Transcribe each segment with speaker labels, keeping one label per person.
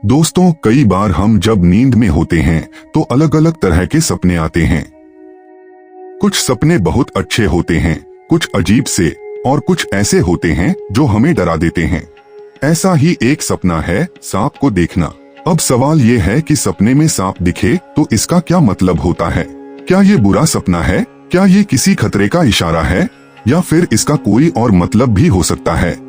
Speaker 1: दोस्तों, कई बार हम जब नींद में होते हैं तो अलग अलग तरह के सपने आते हैं। कुछ सपने बहुत अच्छे होते हैं, कुछ अजीब से, और कुछ ऐसे होते हैं जो हमें डरा देते हैं। ऐसा ही एक सपना है सांप को देखना। अब सवाल ये है कि सपने में सांप दिखे तो इसका क्या मतलब होता है? क्या ये बुरा सपना है? क्या ये किसी खतरे का इशारा है, या फिर इसका कोई और मतलब भी हो सकता है?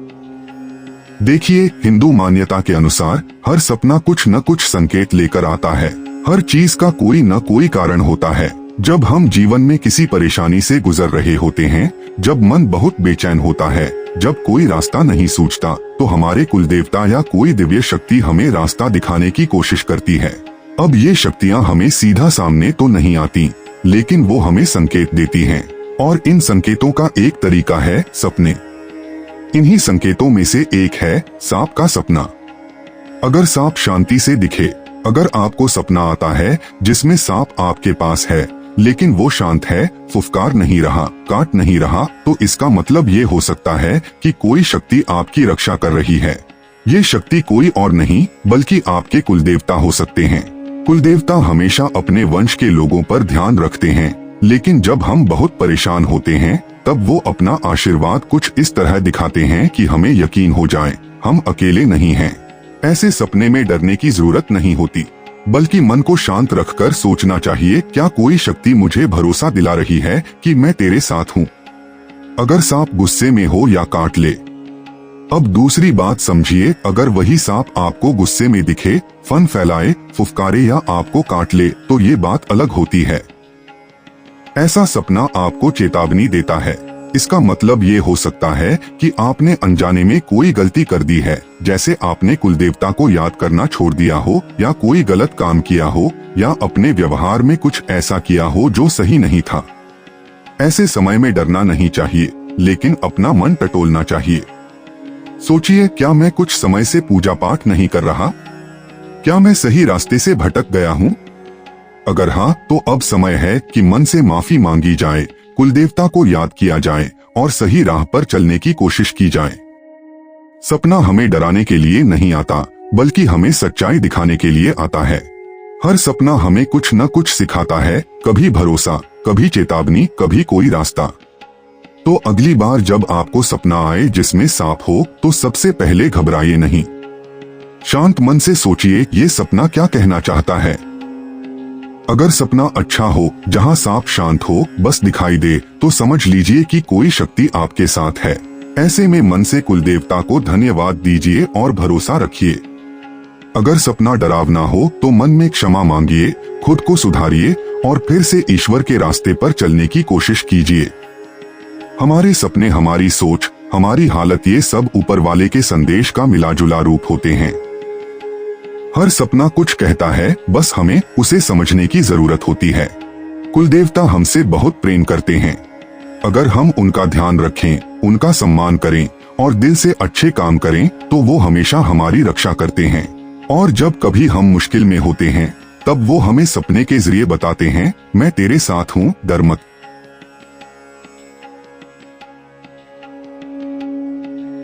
Speaker 1: देखिए, हिंदू मान्यता के अनुसार हर सपना कुछ न कुछ संकेत लेकर आता है। हर चीज का कोई न कोई कारण होता है। जब हम जीवन में किसी परेशानी से गुजर रहे होते हैं, जब मन बहुत बेचैन होता है, जब कोई रास्ता नहीं सूझता, तो हमारे कुलदेवता या कोई दिव्य शक्ति हमें रास्ता दिखाने की कोशिश करती है। अब ये शक्तियाँ हमें सीधा सामने तो नहीं आती, लेकिन वो हमें संकेत देती हैं, और इन संकेतों का एक तरीका है सपने। इन्हीं संकेतों में से एक है सांप का सपना। अगर सांप शांति से दिखे, अगर आपको सपना आता है जिसमें सांप आपके पास है लेकिन वो शांत है, फुफकार नहीं रहा, काट नहीं रहा, तो इसका मतलब ये हो सकता है कि कोई शक्ति आपकी रक्षा कर रही है। ये शक्ति कोई और नहीं बल्कि आपके कुलदेवता हो सकते हैं। कुलदेवता हमेशा अपने वंश के लोगों पर ध्यान रखते हैं, लेकिन जब हम बहुत परेशान होते हैं तब वो अपना आशीर्वाद कुछ इस तरह दिखाते हैं कि हमें यकीन हो जाए हम अकेले नहीं हैं। ऐसे सपने में डरने की जरूरत नहीं होती, बल्कि मन को शांत रखकर सोचना चाहिए, क्या कोई शक्ति मुझे भरोसा दिला रही है कि मैं तेरे साथ हूँ। अगर सांप गुस्से में हो या काट ले। अब दूसरी बात समझिए, अगर वही सांप आपको गुस्से में दिखे, फन फैलाए, फुफकारे या आपको काट ले, तो ये बात अलग होती है। ऐसा सपना आपको चेतावनी देता है। इसका मतलब ये हो सकता है कि आपने अनजाने में कोई गलती कर दी है, जैसे आपने कुलदेवता को याद करना छोड़ दिया हो, या कोई गलत काम किया हो, या अपने व्यवहार में कुछ ऐसा किया हो जो सही नहीं था। ऐसे समय में डरना नहीं चाहिए, लेकिन अपना मन टटोलना चाहिए। सोचिए, क्या मैं कुछ समय से पूजा पाठ नहीं कर रहा? क्या मैं सही रास्ते से भटक गया हूँ? अगर हाँ, तो अब समय है कि मन से माफी मांगी जाए, कुलदेवता को याद किया जाए और सही राह पर चलने की कोशिश की जाए। सपना हमें डराने के लिए नहीं आता, बल्कि हमें सच्चाई दिखाने के लिए आता है। हर सपना हमें कुछ न कुछ सिखाता है, कभी भरोसा, कभी चेतावनी, कभी कोई रास्ता। तो अगली बार जब आपको सपना आए जिसमें सांप हो, तो सबसे पहले घबराइए नहीं। शांत मन से सोचिए, ये सपना क्या कहना चाहता है। अगर सपना अच्छा हो, जहां सांप शांत हो, बस दिखाई दे, तो समझ लीजिए कि कोई शक्ति आपके साथ है। ऐसे में मन से कुलदेवता को धन्यवाद दीजिए और भरोसा रखिए। अगर सपना डरावना हो तो मन में क्षमा मांगिए, खुद को सुधारिए और फिर से ईश्वर के रास्ते पर चलने की कोशिश कीजिए। हमारे सपने, हमारी सोच, हमारी हालत, ये सब ऊपर वाले के संदेश का मिलाजुला रूप होते हैं। हर सपना कुछ कहता है, बस हमें उसे समझने की जरूरत होती है। कुलदेवता हमसे बहुत प्रेम करते हैं। अगर हम उनका ध्यान रखें, उनका सम्मान करें और दिल से अच्छे काम करें, तो वो हमेशा हमारी रक्षा करते हैं। और जब कभी हम मुश्किल में होते हैं, तब वो हमें सपने के जरिए बताते हैं, मैं तेरे साथ हूँ, डर मत।